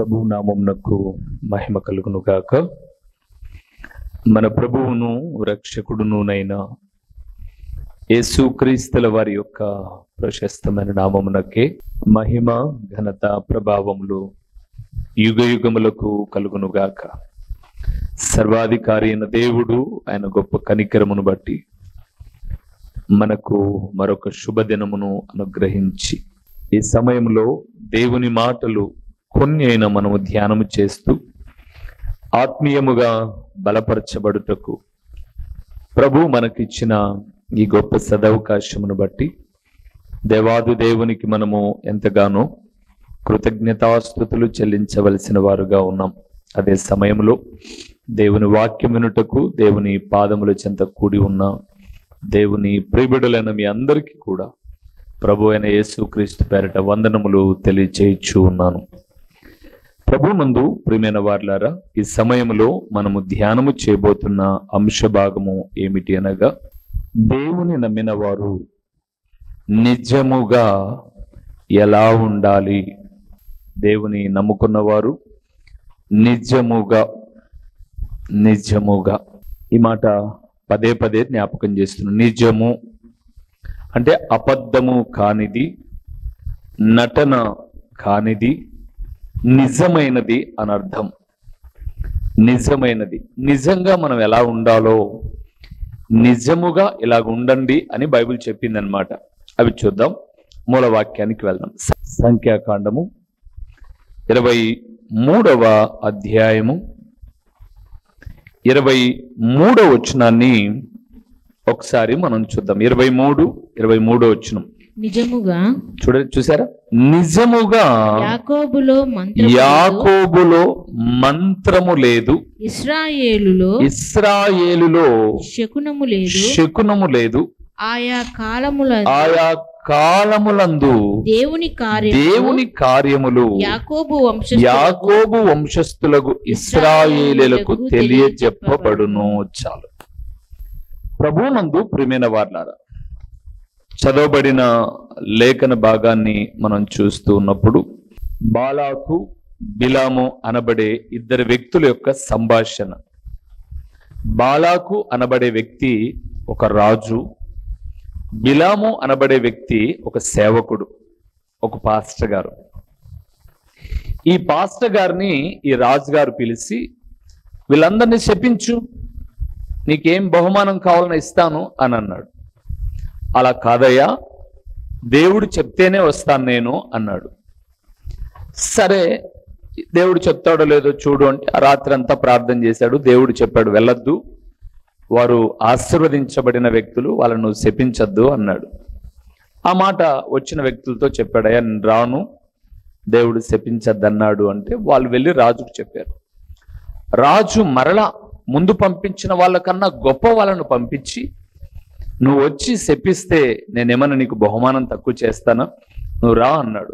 ప్రభు నామమునకు మహిమ కలుగును గాక. మన ప్రభువును రక్షకుడునునైన యేసుక్రీస్తుల వారి యొక్క ప్రశస్తమైన నామమునకే మహిమ ఘనత ప్రభావములు యుగ యుగములకు కలుగును గాక. సర్వాధికారి అయిన దేవుడు ఆయన గొప్ప కనికరమును బట్టి మనకు మరొక శుభదినమును అనుగ్రహించి ఈ సమయంలో దేవుని మాటలు కొన్ని అయినా మనము ధ్యానము చేస్తూ ఆత్మీయముగా బలపరచబడుటకు ప్రభు మనకిచ్చిన ఈ గొప్ప సదవకాశమును బట్టి దేవాది దేవునికి మనము ఎంతగానో కృతజ్ఞతాస్తుతులు చెల్లించవలసిన వారుగా ఉన్నాం. అదే సమయంలో దేవుని వాక్యం వినుటకు దేవుని పాదముల చెంత కూడి ఉన్న దేవుని ప్రియబిడ్డలైన మీ అందరికీ కూడా ప్రభు అయిన యేసుక్రీస్తు పేరిట వందనములు తెలియచేయచ్చు ఉన్నాను. ప్రభు నందు ప్రియమైన వారులారా, ఈ సమయంలో మనము ధ్యానము చేయబోతున్న అంశ భాగము ఏమిటి అనగా, దేవుని నమ్మిన వారు నిజముగా ఎలా ఉండాలి. దేవుని నమ్ముకున్నవారు నిజముగా ఈ మాట పదే పదే జ్ఞాపకం చేస్తున్నాను. నిజము అంటే అబద్ధము కానిది, నటన కానిది, నిజమైనది అని అర్థం. నిజమైనది, నిజంగా మనం ఎలా ఉండాలో నిజముగా ఇలాగ ఉండండి అని బైబిల్ చెప్పిందనమాట. అవి చూద్దాం. మూలవాక్యానికి వెళ్దాం. సంఖ్యాకాండము 23వ అధ్యాయము 23వ వచనాన్ని ఒకసారి మనం చూద్దాం. 23వ వచనం. నిజముగా చూసారా, నిజముగా యాకోబులో మంత్రము లేదు, ఇశ్రాయేలులో శకునము లేదు. ఆయా కాలములందు దేవుని కార్యములు యాకోబు వంశస్థులకు ఇశ్రాయేలులకు తెలియజెప్పబడును. చాలు. ప్రభువునందు ప్రియమైన వారులారా, చదవబడిన లేఖన భాగాన్ని మనం చూస్తూ ఉన్నప్పుడు బాలాకు బిలాము అనబడే ఇద్దరు వ్యక్తుల యొక్క సంభాషణ. బాలాకు అనబడే వ్యక్తి ఒక రాజు, బిలాము అనబడే వ్యక్తి ఒక సేవకుడు, ఒక పాస్టర్ గారు. ఈ పాస్టర్ గారిని ఈ రాజుగారు పిలిచి, వీళ్ళందరినీ శపించు, నీకేం బహుమానం కావాలని ఇస్తాను అని అన్నాడు. అలా కాదయ్యా, దేవుడు చెప్తేనే వస్తాను నేను అన్నాడు. సరే, దేవుడు చెప్తాడో లేదో చూడు అంటే ఆ రాత్రి అంతా ప్రార్థన చేశాడు. దేవుడు చెప్పాడు, వెళ్ళొద్దు, వారు ఆశీర్వదించబడిన వ్యక్తులు, వాళ్ళను శపించద్దు అన్నాడు. ఆ మాట వచ్చిన వ్యక్తులతో చెప్పాడయ్యా, నేను రాను, దేవుడు శపించద్దన్నాడు అంటే వాళ్ళు వెళ్ళి రాజుకు చెప్పారు. రాజు మరలా ముందు పంపించిన వాళ్ళకన్నా గొప్ప వాళ్ళను పంపించి, నువ్వు వచ్చి శపిస్తే నేనేమన్నా నీకు బహుమానం తక్కువ చేస్తానా, నువ్వు రా అన్నాడు.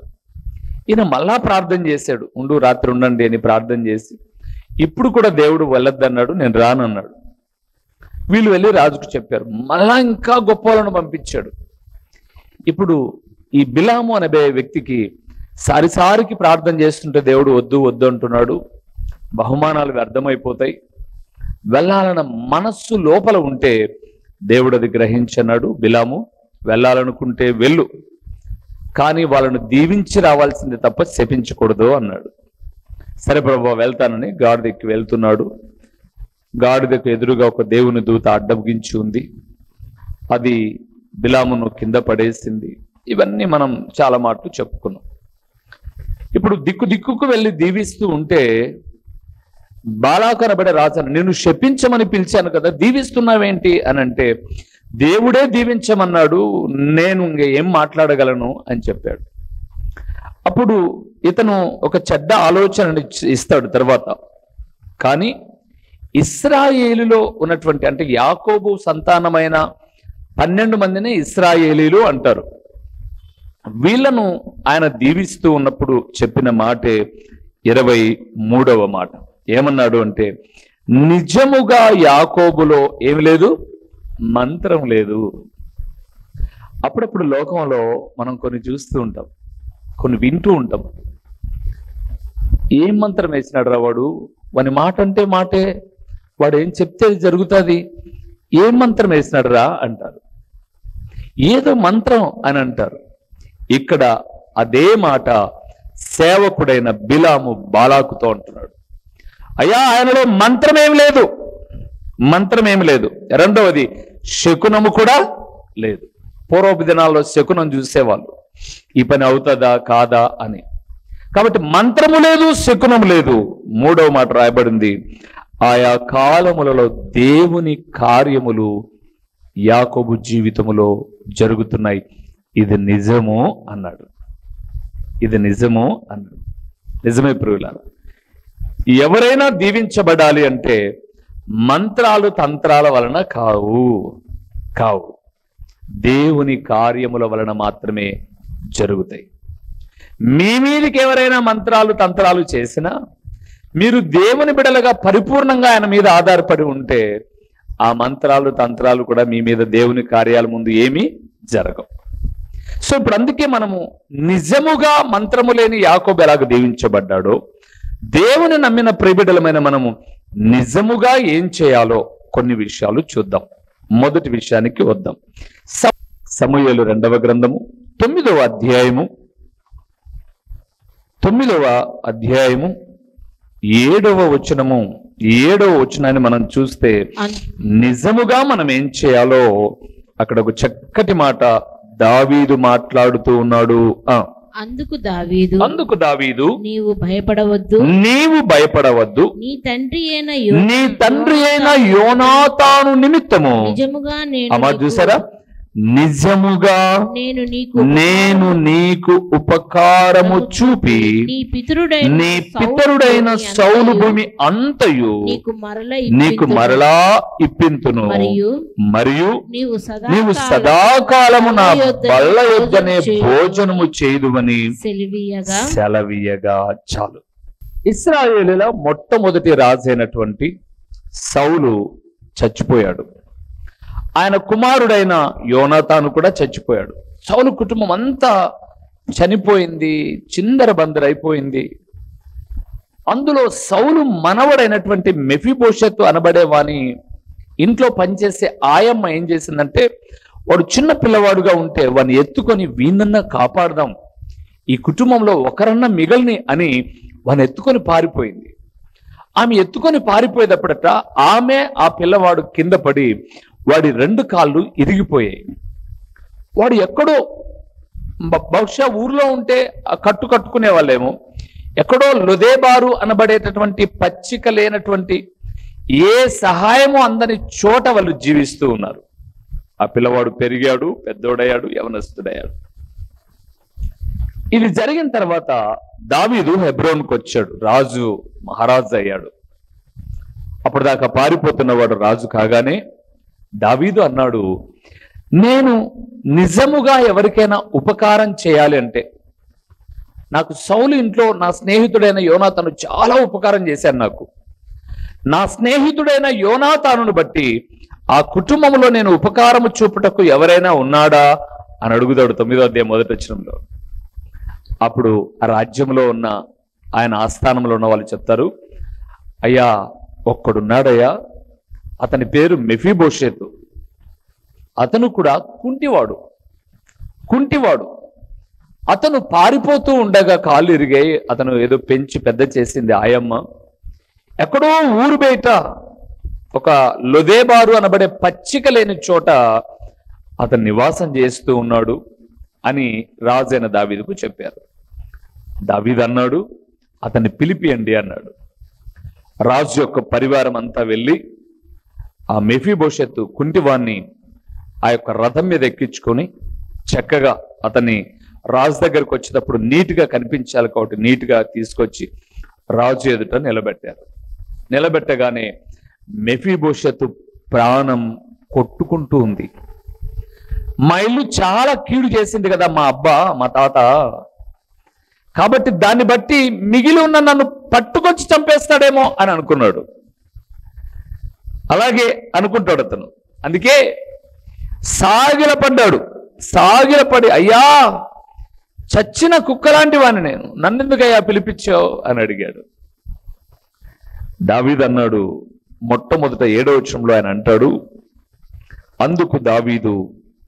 ఈయన మళ్ళా ప్రార్థన చేశాడు, ఉండు రాత్రి ఉండండి అని ప్రార్థన చేసి, ఇప్పుడు కూడా దేవుడు వెళ్ళొద్దన్నాడు, నేను రానన్నాడు. వీళ్ళు వెళ్ళి రాజుకు చెప్పారు, మళ్ళా ఇంకా గొప్ప వాళ్ళను పంపించాడు. ఇప్పుడు ఈ బిలాము అనే వ్యక్తికి సారిసారికి ప్రార్థన చేస్తుంటే దేవుడు వద్దు వద్దు అంటున్నాడు, బహుమానాలు వ్యర్థమైపోతాయి, వెళ్ళాలన్న మనస్సు లోపల ఉంటే దేవుడు అది గ్రహించన్నాడు. బిలాము, వెళ్ళాలనుకుంటే వెళ్ళు, కానీ వాళ్ళను దీవించి రావాల్సిందే తప్ప శపించకూడదు అన్నాడు. సరే ప్రభు వెళ్తానని గాడిదెక్కి వెళ్తున్నాడు. గాడిదకు ఎదురుగా ఒక దేవుని దూత అడ్డగించి ఉంది. అది బిలామును కింద పడేసింది. ఇవన్నీ మనం చాలా మాటలు చెప్పుకున్నాం. ఇప్పుడు దిక్కుకు వెళ్ళి దీవిస్తూ ఉంటే బాలాకు అనబడే రాజు, నేను శపించమని పిలిచాను కదా, దీవిస్తున్నావేంటి అని అంటే, దేవుడే దీవించమన్నాడు, నేను ఏం మాట్లాడగలను అని చెప్పాడు. అప్పుడు ఇతను ఒక చెడ్డ ఆలోచన ఇస్తాడు తర్వాత. కానీ ఇశ్రాయేలులో ఉన్నటువంటి, అంటే యాకోబు సంతానమైన 12 మందిని ఇశ్రాయేలీలు అంటారు. వీళ్ళను ఆయన దీవిస్తూ ఉన్నప్పుడు చెప్పిన మాటే 23వ మాట. ఏమన్నాడు అంటే, నిజముగా యాకోబులో ఏమి లేదు, మంత్రం లేదు. అప్పుడప్పుడు లోకంలో మనం కొన్ని చూస్తూ ఉంటాం, కొన్ని వింటూ ఉంటాం. ఏం మంత్రం వేసినాడు రా వాడు, వాని మాట అంటే మాటే, వాడు ఏం చెప్తే అది జరుగుతుంది, ఏం మంత్రం వేసినాడు రా అంటారు. ఏదో మంత్రం అని అంటారు. ఇక్కడ అదే మాట సేవకుడైన బిలాము బాలాకుతో అంటున్నాడు, అయ్యా ఆయనలో మంత్రమేం లేదు, మంత్రమేం లేదు. రెండవది శకునము కూడా లేదు. పూర్వపు దినాల్లో శకునం చూసేవాళ్ళు, ఈ పని అవుతుందా కాదా అని. కాబట్టి మంత్రము లేదు, శకునము లేదు. మూడవ మాట రాయబడింది, ఆయా కాలములలో దేవుని కార్యములు యాకోబు జీవితములో జరుగుతున్నాయి, ఇది నిజము అన్నాడు. ఇది నిజము అన్నాడు. నిజమే ప్రియులారా, ఎవరైనా దీవించబడాలి అంటే మంత్రాలు తంత్రాల వలన కావు, దేవుని కార్యముల వలన మాత్రమే జరుగుతాయి. మీ మీదికి ఎవరైనా మంత్రాలు తంత్రాలు చేసినా మీరు దేవుని బిడలుగా పరిపూర్ణంగా ఆయన మీద ఆధారపడి ఉంటే ఆ మంత్రాలు తంత్రాలు కూడా మీ మీద దేవుని కార్యాల ముందు ఏమీ జరగవు. సో ఇప్పుడు అందుకే మనము నిజముగా మంత్రము లేని యాకోబు ఎలాగ దీవించబడ్డాడో, దేవుని నమ్మిన ప్రియబిడ్డలమైన మనము నిజముగా ఏం చేయాలో కొన్ని విషయాలు చూద్దాం. మొదటి విషయానికి వద్దాం. సమూయేలు 2వ గ్రంథము 9వ అధ్యాయము 7వ వచనాన్ని మనం చూస్తే నిజముగా మనం ఏం చేయాలో అక్కడ ఒక చక్కటి మాట దావీదు మాట్లాడుతూ ఉన్నాడు. అందుకు దావీదు నీవు భయపడవద్దు, నీ తండ్రి అయిన యోనాతాను నిమిత్తము నిజముగా చూసారా, నిజముగా నేను నీకు ఉపకారము చూపి నీ పితరుడైన సౌలు భూమి అంతయు నీకు మరలా ఇప్పింతును, మరియు నీవు సదాకాలము నా బల్ల యొద్దనే భోజనము చేయుదువని సెలవీయగా. చాలు. ఇశ్రాయేలుల మొట్టమొదటి రాజైనటువంటి సౌలు చచ్చిపోయాడు. ఆయన కుమారుడైన యోనాతాను కూడా చచ్చిపోయాడు. సౌలు కుటుంబం అంతా చనిపోయింది, చిందరబందరైపోయింది. అందులో సౌలు మనవడైనటువంటి మెఫీబోషెతు అనబడే వాని ఇంట్లో పనిచేసే ఆయమ్మ ఏం చేసిందంటే, వాడు చిన్న పిల్లవాడుగా ఉంటే వాడిని ఎత్తుకొని వీణ్ణన్నా కాపాడదాం, ఈ కుటుంబంలో ఒకరన్నా మిగల్ని అని వాడిని ఎత్తుకొని పారిపోయింది. ఆమె ఎత్తుకొని పారిపోయేటప్పుడట ఆమె ఆ పిల్లవాడు కింద పడి వాడి 2 కాళ్ళు ఇరిగిపోయాయి. వాడు ఎక్కడో బహుశా ఊర్లో ఉంటే కట్టుకునే వాళ్ళేమో, ఎక్కడో లొదేబారు అనబడేటటువంటి పచ్చిక లేనటువంటి ఏ సహాయము అందని చోట వాళ్ళు జీవిస్తూ ఉన్నారు. ఆ పిల్లవాడు పెరిగాడు, పెద్దోడయ్యాడు, యవనస్తుడయ్యాడు. ఇది జరిగిన తర్వాత దావీదు హెబ్రోన్కి వచ్చాడు, మహారాజు అయ్యాడు. అప్పటిదాకా పారిపోతున్నవాడు రాజు కాగానే దావీదు అన్నాడు, నేను నిజముగా ఎవరికైనా ఉపకారం చేయాలి అంటే, నాకు సౌలు ఇంట్లో నా స్నేహితుడైన యోనాతాను చాలా ఉపకారం చేశాను. నా స్నేహితుడైన యోనాతానును బట్టి ఆ కుటుంబంలో నేను ఉపకారము చూపుటకు ఎవరైనా ఉన్నాడా అని అడుగుతాడు 9వ అధ్యాయం 1వ వచనంలో. అప్పుడు ఆ రాజ్యంలో ఉన్న ఆయన ఆస్థానంలో ఉన్న వాళ్ళు చెప్తారు, అయ్యా ఒక్కడున్నాడయ్యా, అతని పేరు మెఫీబోషెతు, అతను కూడా కుంటివాడు. అతను పారిపోతూ ఉండగా కాళ్ళు ఇరిగాయి, అతను ఏదో పెంచి పెద్ద చేసింది ఆయమ్మ. ఎక్కడో ఊరు బయట ఒక లొదేబారు అనబడే పచ్చిక లేని చోట అతను నివాసం చేస్తూ ఉన్నాడు అని రాజైన దావీదుకు చెప్పారు. దావీదు అన్నాడు, అతన్ని పిలిపియండి అన్నాడు. రాజు యొక్క పరివారం అంతా వెళ్ళి ఆ మెఫీబోషెతు కుంటివాణ్ణి ఆ యొక్క రథం మీద ఎక్కించుకొని చక్కగా అతన్ని రాజు దగ్గరకు వచ్చేటప్పుడు నీట్గా కనిపించాలి కాబట్టి నీట్గా తీసుకొచ్చి రాజు ఎదుట నిలబెట్టారు. నిలబెట్టగానే మెఫీబోషెతు ప్రాణం కొట్టుకుంటూ ఉంది. మా ఇల్లు చాలా కీడు చేసింది కదా మా తాత, కాబట్టి దాన్ని బట్టి మిగిలి ఉన్న నన్ను పట్టుకొచ్చి చంపేస్తాడేమో అని అనుకున్నాడు. అలాగే అనుకుంటాడు అతను. అందుకే సాగిలపడి, అయ్యా చచ్చిన కుక్కలాంటి వాడిని నేను, నన్నెందుకయ్యా పిలిపించావు అని అడిగాడు. దావీదు అన్నాడు, మొట్టమొదట 7వ వచనంలో ఆయన అంటాడు, అందుకు దావీదు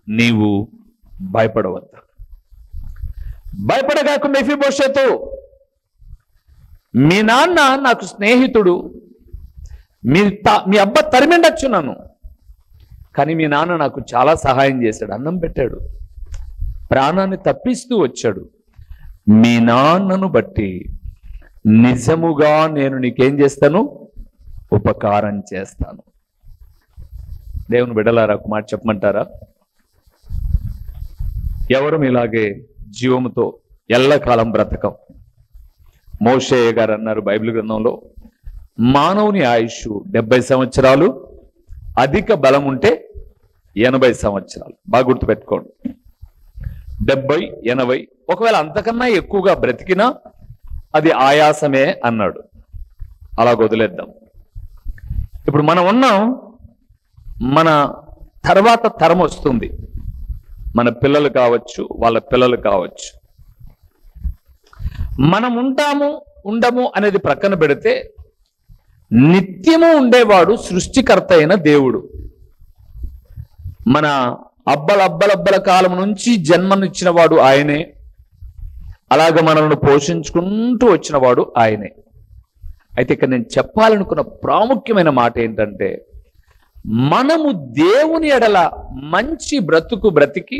నీవు భయపడవద్దు. భయపడగాకు మెఫీబోషెతు, మీ నాన్న నాకు స్నేహితుడు, మీ అబ్బ తరిమిండొచ్చు నన్ను, కానీ మీ నాన్న నాకు చాలా సహాయం చేశాడు, అన్నం పెట్టాడు, ప్రాణాన్ని తప్పిస్తూ వచ్చాడు. మీ నాన్నను బట్టి నిజముగా నేను నీకేం చేస్తాను, ఉపకారం చేస్తాను. దేవుని బిడ్డలారా, ఒక మాట చెప్పమంటారా? ఎవరు ఇలాగే జీవముతో ఎల్లకాలం బ్రతకం. మోషేయ గారు అన్నారు బైబిల్ గ్రంథంలో, మానవుని ఆయుష్ 70 సంవత్సరాలు, అధిక బలం ఉంటే 80 సంవత్సరాలు. బాగా గుర్తుపెట్టుకోండి, 70, 80, ఒకవేళ అంతకన్నా ఎక్కువగా బ్రతికినా అది ఆయాసమే అన్నాడు. అలా వదిలేద్దాం. ఇప్పుడు మనం ఉన్నాం, మన తర్వాత తరం వస్తుంది, మన పిల్లలు కావచ్చు, వాళ్ళ పిల్లలు కావచ్చు. మనం ఉంటాము ఉండము అనేది ప్రక్కన పెడితే, నిత్యము ఉండేవాడు సృష్టికర్త అయిన దేవుడు. మన అబ్బలబ్బల కాలం నుంచి జన్మనిచ్చిన వాడు ఆయనే, అలాగ మనల్ని పోషించుకుంటూ వచ్చిన వాడు ఆయనే. అయితే ఇక్కడ నేను చెప్పాలనుకున్న ప్రాముఖ్యమైన మాట ఏంటంటే, మనము దేవుని ఎడల మంచి బ్రతుకు బ్రతికి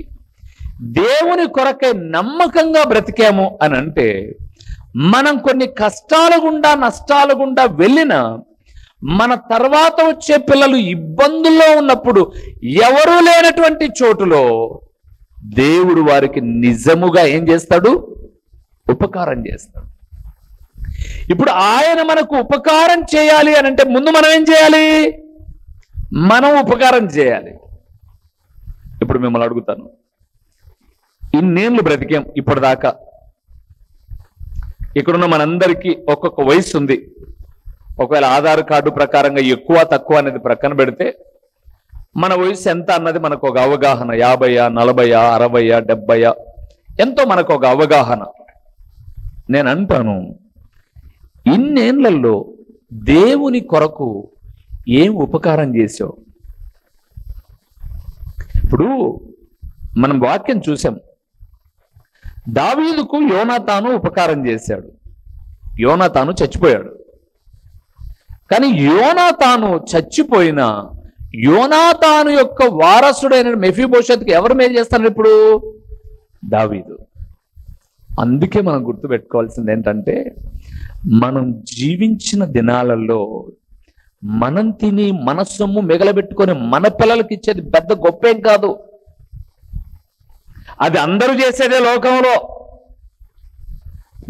దేవుని కొరకై నమ్మకంగా బ్రతికాము అని అంటే, మనం కొన్ని కష్టాల గుండా నష్టాల గుండా వెళ్ళిన మన తర్వాత వచ్చే పిల్లలు ఇబ్బందుల్లో ఉన్నప్పుడు ఎవరూ లేనటువంటి చోటులో దేవుడు వారికి నిజముగా ఏం చేస్తాడు, ఉపకారం చేస్తాడు. ఇప్పుడు ఆయన మనకు ఉపకారం చేయాలి అని అంటే ముందు మనం ఏం చేయాలి, మనం ఉపకారం చేయాలి. ఇప్పుడు మిమ్మల్ని అడుగుతాను, ఇన్నేళ్ళు బ్రతికాం ఇప్పటిదాకా, ఇక్కడున్న మనందరికీ ఒక్కొక్క వయసు ఉంది. ఒకవేళ ఆధార్ కార్డు ప్రకారంగా ఎక్కువ తక్కువ అనేది ప్రక్కన పెడితే మన వయసు ఎంత అన్నది మనకు ఒక అవగాహన, 50, 40, 60, 70, ఎంతో మనకు ఒక అవగాహన. నేను అంటాను, ఇన్నేళ్లలో దేవుని కొరకు ఏం ఉపకారం చేసావు? ఇప్పుడు మనం వాక్యం చూసాం, దావీదుకు యోనాతాను ఉపకారం చేశాడు, యోనాతాను చచ్చిపోయాడు. కానీ యోనాతాను చచ్చిపోయిన యోనాతాను యొక్క వారసుడైన మెఫీబోషెతుకి ఎవరు మేలు చేస్తారు ఇప్పుడు? దావీదు. అందుకే మనం గుర్తుపెట్టుకోవాల్సింది ఏంటంటే, మనం జీవించిన దినాలలో మనం తిని మన సొమ్ము మిగలబెట్టుకొని మన పిల్లలకి ఇచ్చేది పెద్ద గొప్పేం కాదు. అది అందరూ చేసేదే లోకంలో.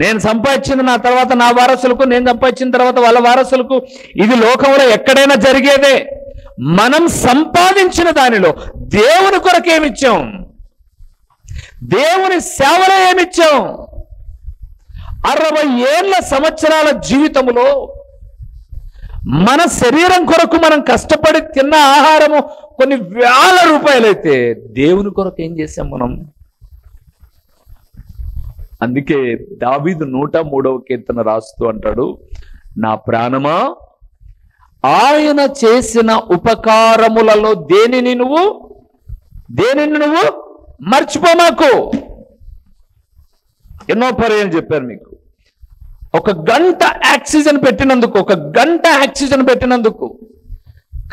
నేను సంపాదించిన నా తర్వాత నా వారసులకు, నేను సంపాదించిన తర్వాత వాళ్ళ వారసులకు, ఇది లోకంలో ఎక్కడైనా జరిగేదే. మనం సంపాదించిన దానిలో దేవుని కొరకు ఏమిచ్చాం, దేవుని సేవలో ఏమిచ్చాం? 60 సంవత్సరాల జీవితంలో మన శరీరం కొరకు మనం కష్టపడి తిన్న ఆహారము కొన్ని వేల రూపాయలైతే దేవుని కొరకు ఏం చేశాం మనం? అందుకే దావీదు 103వ కీర్తన రాస్తూ అంటాడు, నా ప్రాణమా ఆయన చేసిన ఉపకారములలో దేనిని నువ్వు మర్చిపోమాకు. ఎన్నో పర్యాలు చెప్పారు మీకు. ఒక గంట ఆక్సిజన్ పెట్టినందుకు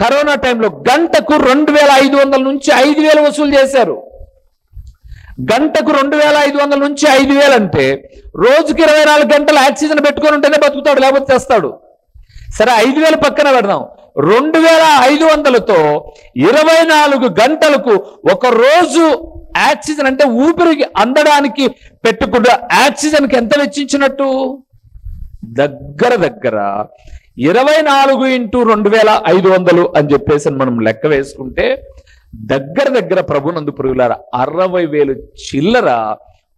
కరోనా టైంలో గంటకు 2500 నుంచి 5000 వసూలు చేశారు. గంటకు 2500 నుంచి 5000 అంటే రోజుకి 24 గంటలు ఆక్సిజన్ పెట్టుకొని ఉంటేనే బతుకుతాడు, లేకపోతే చేస్తాడు. సరే 5000 పక్కన పెడదాం, 2500తో 24 గంటలకు ఒక రోజు ఆక్సిజన్ అంటే ఊపిరికి అందడానికి పెట్టుకున్న ఆక్సిజన్కి ఎంత వెచ్చించినట్టు? దగ్గర 24 × 2500 అని చెప్పేసి మనం లెక్క వేసుకుంటే దగ్గర ప్రభునందు ప్రియులారా 60,000 చిల్లర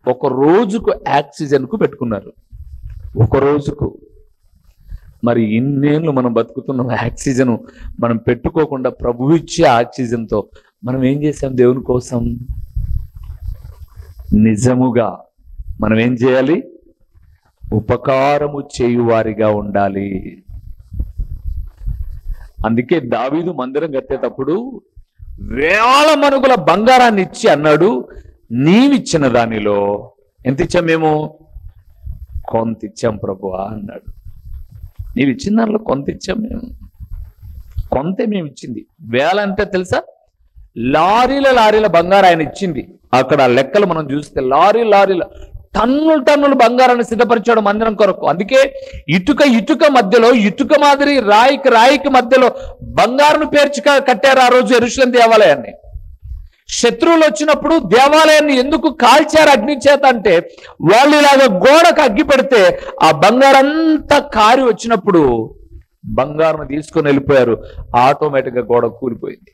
ఒక రోజుకు ఆక్సిజన్ కు పెట్టుకున్నారు. ఒక రోజుకు. మరి ఇన్నేళ్ళు మనం బతుకుతున్న ఆక్సిజన్ మనం పెట్టుకోకుండా ప్రభు ఇచ్చే ఆక్సిజన్తో మనం ఏం చేసాం దేవుని కోసం? నిజముగా మనం ఏం చేయాలి? ఉపకారము చేయువారిగా ఉండాలి. అందుకే దావీదు మందిరం కట్టేటప్పుడు వేల మనుగుల బంగారాన్ని ఇచ్చి అన్నాడు, నీవిచ్చిన దానిలో ఎంత ఇచ్చాం మేము? కొంత ఇచ్చాం ప్రభువా అన్నాడు. నీవిచ్చిన దానిలో కొంత ఇచ్చాం మేము, కొంతే మేము ఇచ్చింది. వేల అంటే తెలుసా? లారీల లారీల బంగారం ఆయన ఇచ్చింది. అక్కడ లెక్కలు మనం చూస్తే లారీల టన్నులు టన్నులు బంగారాన్ని సిద్ధపరిచాడు మందిరం కొరకు. అందుకే ఇటుక మధ్యలో, ఇటుక మాదిరి రాయికి మధ్యలో బంగారును పేర్చి కట్టారు ఆ రోజు యెరూషలేం దేవాలయాన్ని. శత్రువులు వచ్చినప్పుడు దేవాలయాన్ని ఎందుకు కాల్చారు అగ్ని చేత అంటే, వాళ్ళు ఇలాగ గోడకు అగ్గి పెడితే ఆ బంగారంతా కారి వచ్చినప్పుడు బంగారం తీసుకొని వెళ్ళిపోయారు. ఆటోమేటిక్గా గోడ కూలిపోయింది.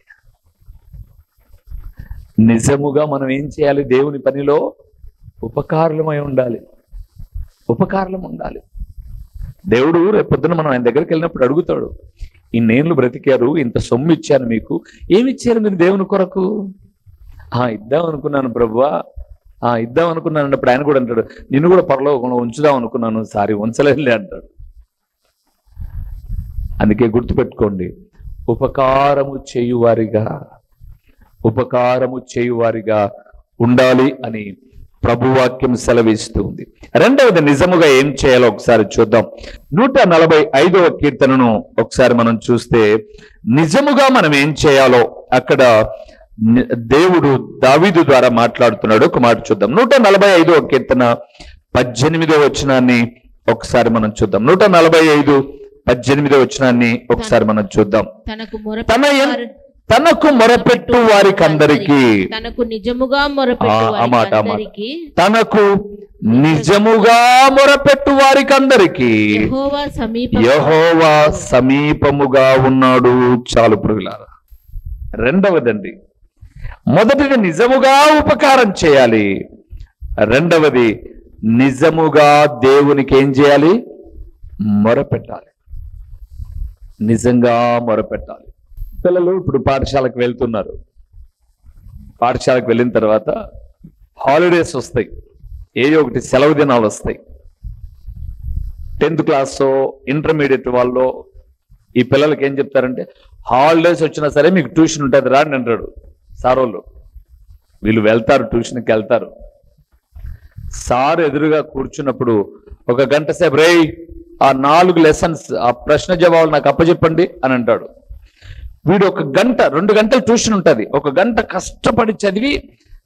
నిజముగా మనం ఏం చేయాలి? దేవుని పనిలో ఉపకారులమై ఉండాలి. ఉపకారులం ఉండాలి. దేవుడు రేపొద్దున మనం ఆయన దగ్గరికి వెళ్ళినప్పుడు అడుగుతాడు, ఇన్నేళ్ళు బ్రతికారు, ఇంత సొమ్ము ఇచ్చాను మీకు, ఏమిచ్చారు మీరు దేవుని కొరకు? ఇద్దాం అనుకున్నాను ప్రభువా, ఇద్దాం అనుకున్నాను అన్నప్పుడు ఆయన కూడా అంటాడు, నిన్ను కూడా పరలోకంలో ఉంచుదాం అనుకున్నాను, సారీ ఉంచలేదులే అంటాడు. అందుకే గుర్తుపెట్టుకోండి, ఉపకారము చేయువారిగా ఉండాలి అని ప్రభువాక్యం సెలవిస్తుంది. రెండవది నిజముగా ఏం చేయాలో ఒకసారి చూద్దాం. 145వ కీర్తనను ఒకసారి మనం చూస్తే నిజముగా మనం ఏం చేయాలో అక్కడ దేవుడు దావీదు ద్వారా మాట్లాడుతున్నాడు. ఒక మాట చూద్దాం. 145వ కీర్తన 18వ వచనాన్ని ఒకసారి మనం చూద్దాం. 145:18 వచనాన్ని ఒకసారి మనం చూద్దాం. తనకు మొరపెట్టు వారికందరికీ, తనకు నిజముగా మొరపెట్టు తనకు నిజముగా మొరపెట్టు వారికందరికీ యెహోవా సమీపముగా ఉన్నాడు. చాలు ప్రియులారా. రెండవదండి, మొదటిది నిజముగా ఉపకారం చేయాలి. రెండవది నిజముగా దేవునికి ఏం చేయాలి? మొరపెట్టాలి. నిజంగా మొరపెట్టాలి. పిల్లలు ఇప్పుడు పాఠశాలకు వెళ్తున్నారు. పాఠశాలకు వెళ్ళిన తర్వాత హాలిడేస్ వస్తాయి, ఏదో ఒకటి సెలవు దినాలు వస్తాయి. 10th క్లాస్ ఇంటర్మీడియట్ వాళ్ళు ఈ పిల్లలకి ఏం చెప్తారంటే, హాలిడేస్ వచ్చినా సరే మీకు ట్యూషన్ ఉంటుంది రా అని అంటాడు సార్ వాళ్ళు. వీళ్ళు వెళ్తారు, ట్యూషన్కి వెళ్తారు. సార్ ఎదురుగా కూర్చున్నప్పుడు ఒక గంట సేపు రేయ్ ఆ 4 లెసన్స్ ఆ ప్రశ్న జవాబులు నాకు అప్పచెప్పండి అని అంటాడు. వీడు 1 గంట 2 గంటలు ట్యూషన్ ఉంటుంది, 1 గంట కష్టపడి చదివి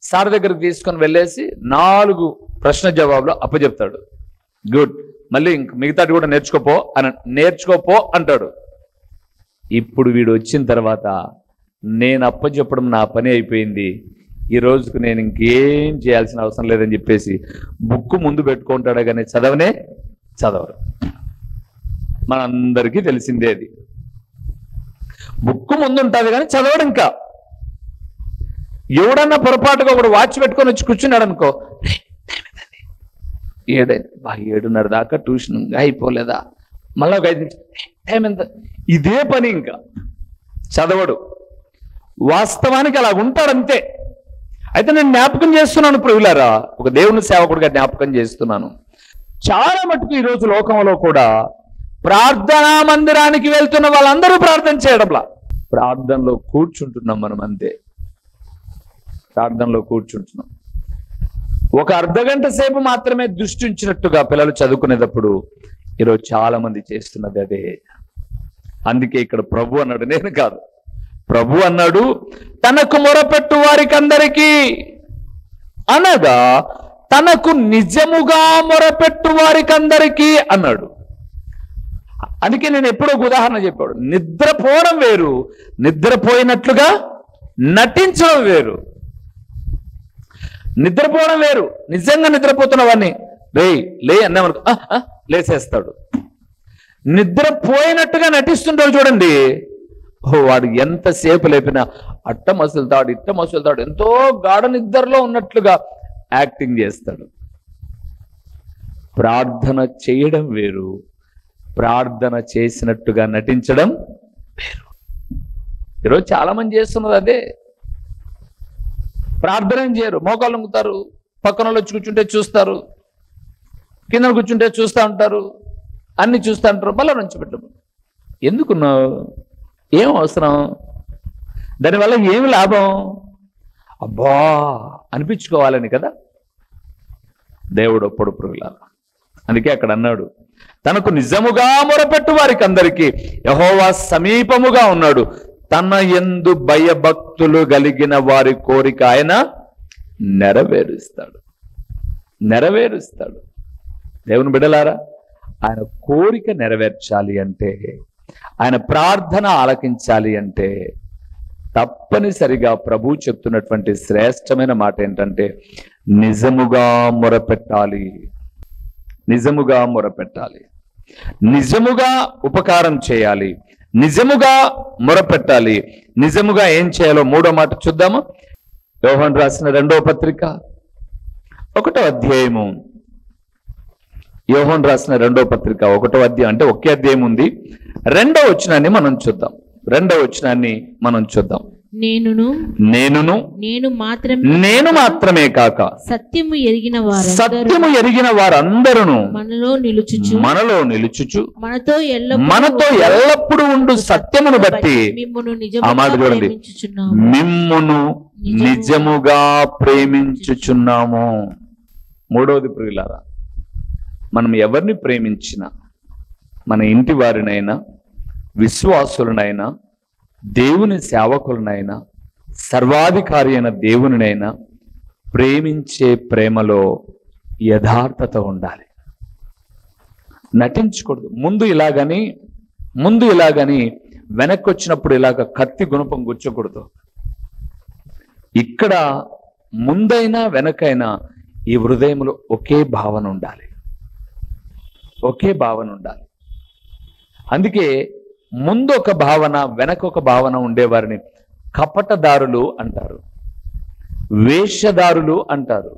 సార్ దగ్గరికి తీసుకొని వెళ్ళేసి 4 ప్రశ్న జవాబులు అప్పచెప్తాడు. గుడ్, మళ్ళీ ఇంక మిగతాది కూడా నేర్చుకోపో అంటాడు. ఇప్పుడు వీడు వచ్చిన తర్వాత నేను అప్పచెప్పడం నా పని అయిపోయింది, ఈ రోజుకు నేను ఇంకేం చేయాల్సిన అవసరం లేదని చెప్పేసి బుక్ ముందు పెట్టుకుంటాడు, కానీ చదవరు. మనందరికీ తెలిసిందే అది. బుక్ ముందు ఉంటుంది కానీ చదవడు. ఇంకా ఎవడన్నా పొరపాటుగా ఒకడు వాచ్ పెట్టుకొని వచ్చి కూర్చున్నాడు అనుకో, 7:30 దాకా ట్యూషన్ అయిపోలేదా, మళ్ళీ ఒక 5 నిమిషాలు టైం ఎంత, ఇదే పని. ఇంకా చదవడు. వాస్తవానికి అలా ఉంటాడంతే. అయితే నేను జ్ఞాపకం చేస్తున్నాను ప్రియులారా, ఒక దేవుని సేవకుడిగా జ్ఞాపకం చేస్తున్నాను. చాలా మటుకు ఈరోజు లోకంలో కూడా ప్రార్థనా మందిరానికి వెళ్తున్న వాళ్ళందరూ ప్రార్థన చేయడంలా, ప్రార్థనలో కూర్చుంటున్నాం మనం అంతే. ప్రార్థనలో కూర్చుంటున్నాం. ఒక అర్ధగంట సేపు మాత్రమే దృష్టి ఉంచినట్టుగా పిల్లలు చదువుకునేటప్పుడు ఈరోజు చాలా మంది చేస్తున్నది అదే. అందుకే ఇక్కడ ప్రభు అన్నాడు, నేను కాదు, ప్రభు అన్నాడు, తనకు మొరపెట్టు వారికందరికీ అనగా తనకు నిజముగా మొరపెట్టు వారికందరికీ అన్నాడు. అందుకే నేను ఎప్పుడో ఒక ఉదాహరణ చెప్పాడు, నిద్రపోవడం వేరు, నిద్రపోయినట్లుగా నటించడం వేరు. నిద్రపోవడం వేరు, నిజంగా నిద్రపోతున్నవాడిని లే అన్నామనుకో లేసేస్తాడు. నిద్రపోయినట్టుగా నటిస్తుంటాడు చూడండి, వాడు ఎంతసేపు లేపినా ఇట్ట మసులుతాడు, ఎంతో గాఢ నిద్రలో ఉన్నట్లుగా యాక్టింగ్ చేస్తాడు. ప్రార్థన చేయడం వేరు, ప్రార్థన చేసినట్టుగా నటించడం వేరు. ఈరోజు చాలా మంది చేస్తున్నది అదే. ప్రార్థన ఏం చేయరు, మోకాళ్ళు వంగుతారు, పక్కన వచ్చి కూర్చుంటే చూస్తారు, కింద కూర్చుంటే చూస్తూ ఉంటారు, అన్ని చూస్తూ ఉంటారు, మళ్ళీ నుంచి పెట్టు. ఎందుకున్నావు? ఏం అవసరం? దానివల్ల ఏమి లాభం? అబ్బా అనిపించుకోవాలని కదా దేవుడు ఒప్పుడు పురుగులారా. అందుకే అక్కడ అన్నాడు, తనకు నిజముగా మొరపెట్టు వారికి అందరికీ యెహోవా సమీపముగా ఉన్నాడు, తన యందు భయభక్తులు కలిగిన వారి కోరిక ఆయన నెరవేరుస్తాడు. దేవుని బిడ్డలారా, ఆయన కోరిక నెరవేర్చాలి అంటే, ఆయన ప్రార్థన ఆలకించాలి అంటే తప్పనిసరిగా ప్రభు చెప్తున్నటువంటి శ్రేష్టమైన మాట ఏంటంటే నిజముగా మొరపెట్టాలి. నిజముగా ఉపకారం చేయాలి, నిజముగా మొరపెట్టాలి. నిజముగా ఏం చేయాలో మూడో మాట చూద్దాము. యోహాను రాసిన 2వ పత్రిక 1వ అధ్యాయము. యోహాను రాసిన 2వ పత్రిక 1వ అధ్యాయం, అంటే ఒకే అధ్యాయం ఉంది. 2వ వచనాన్ని మనం చూద్దాం. నేను మాత్రమే కాక సత్యము ఎరిగిన వారందరూ మనలో నిలుచుచు మనతో ఎల్లప్పుడూ ఉండు సత్యమును బట్టి ఆ మాట చూడండి, మిమ్మును నిజముగా ప్రేమించుచున్నాము. మూడవది ప్రియులారా, మనం ఎవరిని ప్రేమించినా, మన ఇంటి వారినైనా, విశ్వాసులనైనా, దేవుని సేవకులనైనా, సర్వాధికారి అయిన దేవునినైనా ప్రేమించే ప్రేమలో యథార్థత ఉండాలి. నటించకూడదు. ముందు ఇలాగని వెనక్కి వచ్చినప్పుడు ఇలాగ కత్తి గుణపం గుచ్చకూడదు. ఇక్కడ ముందైనా వెనకైనా ఈ హృదయంలో ఒకే భావన ఉండాలి. అందుకే ముందు ఒక భావన, వెనక ఒక భావన ఉండేవారిని కపటదారులు అంటారు, వేషధారులు అంటారు.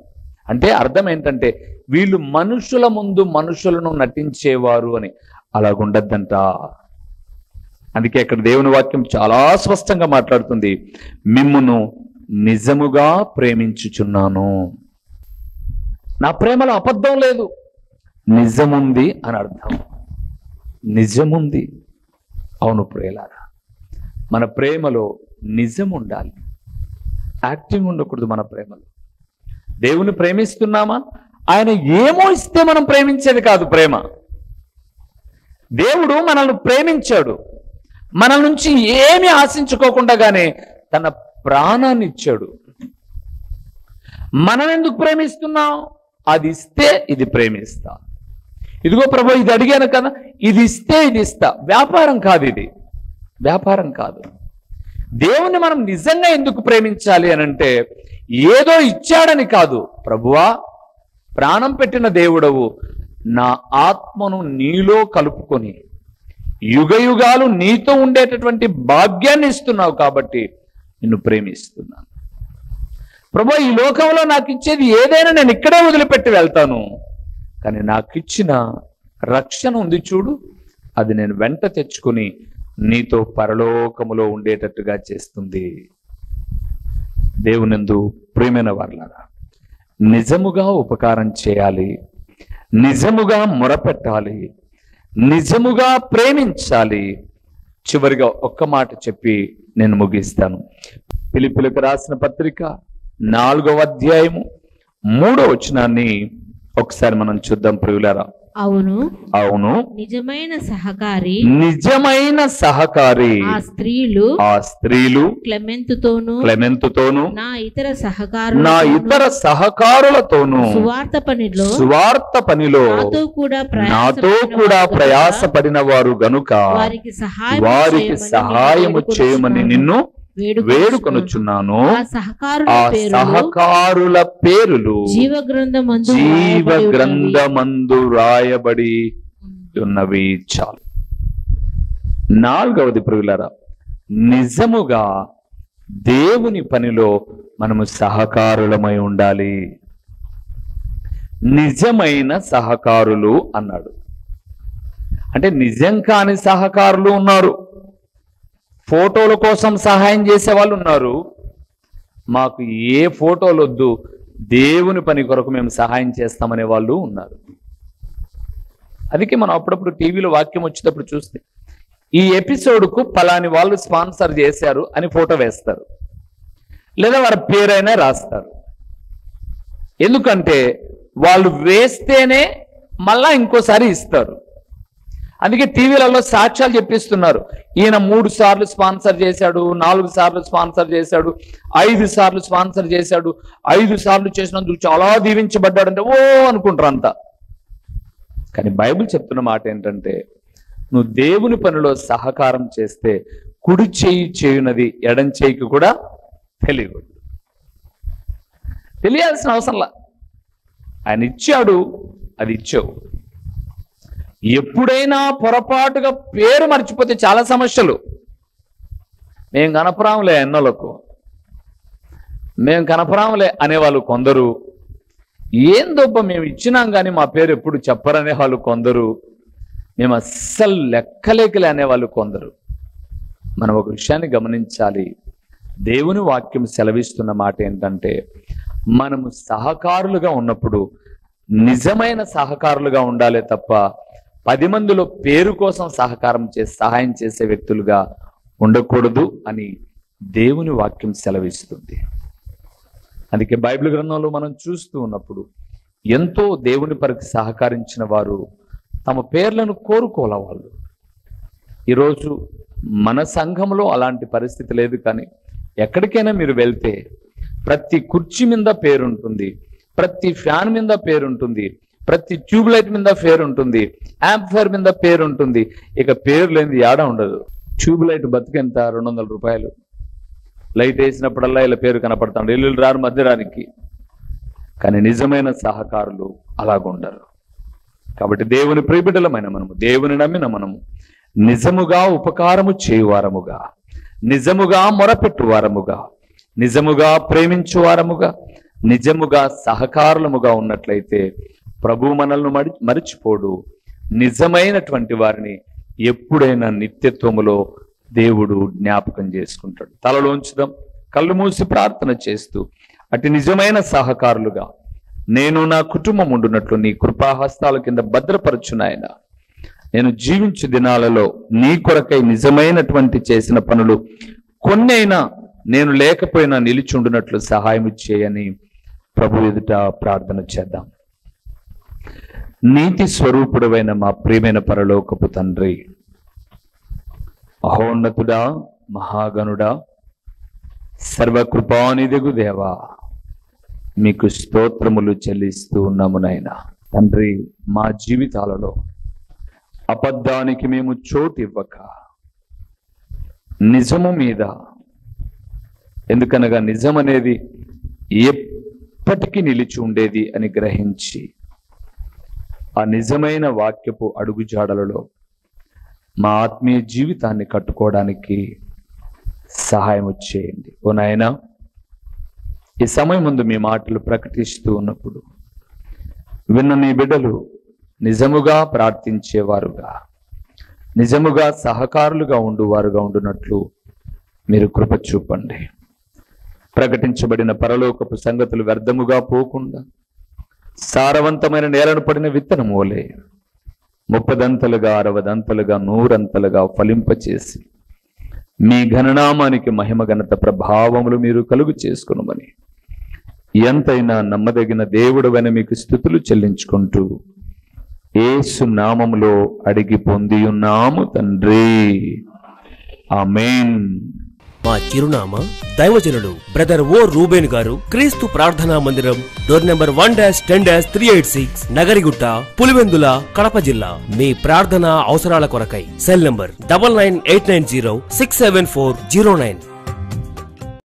అంటే అర్థం ఏంటంటే వీళ్ళు మనుషుల ముందు మనుషులను నటించేవారు అని. అలాగుండద్దంట. అందుకే ఇక్కడ దేవుని వాక్యం చాలా స్పష్టంగా మాట్లాడుతుంది, మిమ్మును నిజముగా ప్రేమించుచున్నాను. నా ప్రేమలో అబద్ధం లేదు, నిజముంది అని అర్థం. నిజముంది. అవును ప్రియులారా, మన ప్రేమలో నిజం ఉండాలి, యాక్టింగ్ ఉండకూడదు. మన ప్రేమలో దేవుని ప్రేమిస్తున్నామా? ఆయన ఏమో ఇస్తే మనం ప్రేమించేది కాదు ప్రేమ. దేవుడు మనల్ని ప్రేమించాడు, మన నుంచి ఏమి ఆశించుకోకుండానే తన ప్రాణాన్ని ఇచ్చాడు. మనం ఎందుకు ప్రేమిస్తున్నాం? అది ఇస్తే ఇది ప్రేమిస్తా. ఇదిగో ప్రభు ఇది అడిగాను కదా, ఇది ఇస్తే ఇది ఇస్తా. వ్యాపారం కాదు, ఇది వ్యాపారం కాదు. దేవుణ్ణి మనం నిజంగా ఎందుకు ప్రేమించాలి అని అంటే ఏదో ఇచ్చాడని కాదు. ప్రభువా, ప్రాణం పెట్టిన దేవుడవు, నా ఆత్మను నీలో కలుపుకొని యుగయుగాలు నీతో ఉండేటటువంటి భాగ్యాన్ని ఇస్తున్నావు కాబట్టి నిన్ను ప్రేమిస్తున్నాను. ప్రభు, ఈ లోకంలో నాకు ఇచ్చేది ఏదైనా నేను ఇక్కడే వదిలిపెట్టి వెళ్తాను, కానీ నాకు ఇచ్చిన రక్షణ ఉంది చూడు, అది నేను వెంట తెచ్చుకుని నీతో పరలోకములో ఉండేటట్టుగా చేస్తుంది. దేవునందు ప్రియమైన వారలారా, నిజముగా ఉపకారం చేయాలి, నిజముగా మొరపెట్టాలి, నిజముగా ప్రేమించాలి. చివరిగా ఒక్క మాట చెప్పి నేను ముగిస్తాను. ఫిలిప్పీయులకు రాసిన పత్రిక 4వ అధ్యాయము 3వ వచనాన్ని ఒకసారి మనం చూద్దాం ప్రియులారా. అవును నిజమైన సహకారి ఆ స్త్రీలు క్లెమెంతుతోను నా ఇతర సహకారులతోను సువార్త పనిలో నాతో కూడా ప్రయాసపడిన వారు గనుక వారికి సహాయము చేయమని నిన్ను వేడుకొనుచున్నాను. ఆ సహకారుల పేరులు జీవగ్రంథమందు రాయబడి ఉన్నవి. చాలు. 4వది ప్రియులారా, నిజముగా దేవుని పనిలో మనము సహకారులమై ఉండాలి. నిజమైన సహకారులు అన్నాడు అంటే నిజం కాని సహకారులు ఉన్నారు. ఫోటోల కోసం సహాయం చేసే వాళ్ళు ఉన్నారు. మాకు ఏ ఫోటోలు వద్దు, దేవుని పని కొరకు మేము సహాయం చేస్తామనే వాళ్ళు ఉన్నారు. అందుకే మనం అప్పుడప్పుడు టీవీలో వాక్యం వచ్చేటప్పుడు చూస్తే ఈ ఎపిసోడ్కు పలాని వాళ్ళు స్పాన్సర్ చేశారు అని ఫోటో వేస్తారు, లేదా వారి పేరైనా రాస్తారు. ఎందుకంటే వాళ్ళు వేస్తేనే మళ్ళా ఇంకోసారి ఇస్తారు. అందుకే టీవీలలో సాక్ష్యాలు చెప్పిస్తున్నారు, ఈయన 3 సార్లు స్పాన్సర్ చేశాడు, 4 సార్లు స్పాన్సర్ చేశాడు, 5 సార్లు స్పాన్సర్ చేశాడు, 5 సార్లు చేసినందుకు చాలా దీవించబడ్డాడు అంటే ఓ అనుకుంటారు అంతా. కానీ బైబిల్ చెప్తున్న మాట ఏంటంటే, నువ్వు దేవుని పనిలో సహకారం చేస్తే కుడి చేయి చేయునది ఎడం చేయికి కూడా తెలియదు. తెలియాల్సిన అవసరంలా, ఆయన ఇచ్చాడు, అది ఇచ్చావు. ఎప్పుడైనా పొరపాటుగా పేరు మర్చిపోతే చాలా సమస్యలు. మేము కనపరాములే అన్నలకు, మేము కనపరాములే అనేవాళ్ళు కొందరు, ఏం దొబ్బ మేము ఇచ్చినాం కానీ మా పేరు ఎప్పుడు చెప్పరనే వాళ్ళు కొందరు, మేము అస్సలు లెక్కలేకలే అనేవాళ్ళు కొందరు. మనం ఒక విషయాన్ని గమనించాలి, దేవుని వాక్యం సెలవిస్తున్న మాట ఏంటంటే, మనము సహకారులుగా ఉన్నప్పుడు నిజమైన సహకారులుగా ఉండాలి తప్ప 10 మందిలో పేరు కోసం సహాయం చేసే వ్యక్తులుగా ఉండకూడదు అని దేవుని వాక్యం సెలవిస్తుంది. అందుకే బైబిల్ గ్రంథంలో మనం చూస్తూ ఉన్నప్పుడు ఎంతో దేవుని పరికి సహకరించిన వారు తమ పేర్లను కోరుకోలే వాళ్ళు. ఈరోజు మన సంఘంలో అలాంటి పరిస్థితి లేదు, కానీ ఎక్కడికైనా మీరు వెళ్తే ప్రతి కుర్చీ మీద పేరుంటుంది, ప్రతి ఫ్యాన్ మీద పేరుంటుంది, ప్రతి ట్యూబ్ లైట్ మీద పేరు ఉంటుంది, యాంప్ఫైర్ మీద పేరు ఉంటుంది. ఇక పేరు లేనిది యాడ ఉండదు. ట్యూబ్ లైట్ బతికెంత 200 రూపాయలు. లైట్ వేసినప్పుడల్లా ఇలా పేరు కనపడతాడు, ఇల్లు రారు మధ్యరానికి. కానీ నిజమైన సహకారులు అలాగుండరు. కాబట్టి దేవుని ప్రియబిడ్డలమైన మనము, దేవుని నమ్మిన మనము నిజముగా ఉపకారము చేయువారముగా, నిజముగా మొరపెట్టువారముగా, నిజముగా ప్రేమించువారముగా, నిజముగా సహకారులముగా ఉన్నట్లయితే ప్రభు మనల్ని మరిచిపోడు. నిజమైనటువంటి వారిని ఎప్పుడైనా నిత్యత్వములో దేవుడు జ్ఞాపకం చేసుకుంటాడు. తలలోంచుదాం, కళ్ళు మూసి ప్రార్థన చేస్తూ, అటు నిజమైన సహకారులుగా నేను నా కుటుంబం ఉండునట్లు నీ కృపాహస్తాల కింద భద్రపరచునాయన. నేను జీవించు దినాలలో నీ కొరకై నిజమైనటువంటి చేసిన పనులు కొన్నైనా నేను లేకపోయినా నిలిచుండునట్లు సహాయం చేయని ప్రభు ఎదుట ప్రార్థన చేద్దాం. నీతి స్వరూపుడవైన మా ప్రియమైన పరలోకపు తండ్రి, మహోన్నతుడా, మహాగణుడా, సర్వకృపానిధిగు దేవా, మీకు స్తోత్రములు చెల్లిస్తూ ఉన్నాము నాయనా. తండ్రి, మా జీవితాలలో అబద్ధానికి మేము చోటు ఇవ్వక నిజము మీద, ఎందుకనగా నిజం అనేది ఎప్పటికీ నిలిచి ఉండేది అని గ్రహించి ఆ నిజమైన వాక్యపు అడుగుజాడలలో మా ఆత్మీయ జీవితాన్ని కట్టుకోవడానికి సహాయం చేయండి. ఓ నాయనా, ఈ సమయం ముందు మీ మాటలు ప్రకటిస్తూ ఉన్నప్పుడు విన్న నీ బిడ్డలు నిజముగా ప్రార్థించేవారుగా, నిజముగా సహకారులుగా ఉండువారుగా ఉండునట్లు మీరు కృప చూపండి. ప్రకటించబడిన పరలోకపు సంగతులు వ్యర్థముగా పోకుండా సారవంతమైన నేలను పడిన విత్తనం వలె 30దంతలుగా 60దంతలుగా 100అంతలుగా ఫలింపచేసి మీ ఘననామానికి మహిమ ఘనత ప్రభావములు మీరు కలుగు చేసుకునమని ఎంతైనా నమ్మదగిన దేవుడవైన మీకు స్తుతులు చెల్లించుకుంటూ యేసు నామములో అడిగి పొంది ఉన్నాము తండ్రి, ఆమేన్. మా చిరునామా దైవజనుడు బ్రదర్ ఓ రూబేన్ గారు, క్రీస్తు ప్రార్థనా మందిరం, డోర్ నెంబర్ 1-10-386, నగరిగుట్ట, పులివెందుల, కడప జిల్లా. మీ ప్రార్థనా అవసరాల కొరకై సెల్ నంబర్ 9989067409.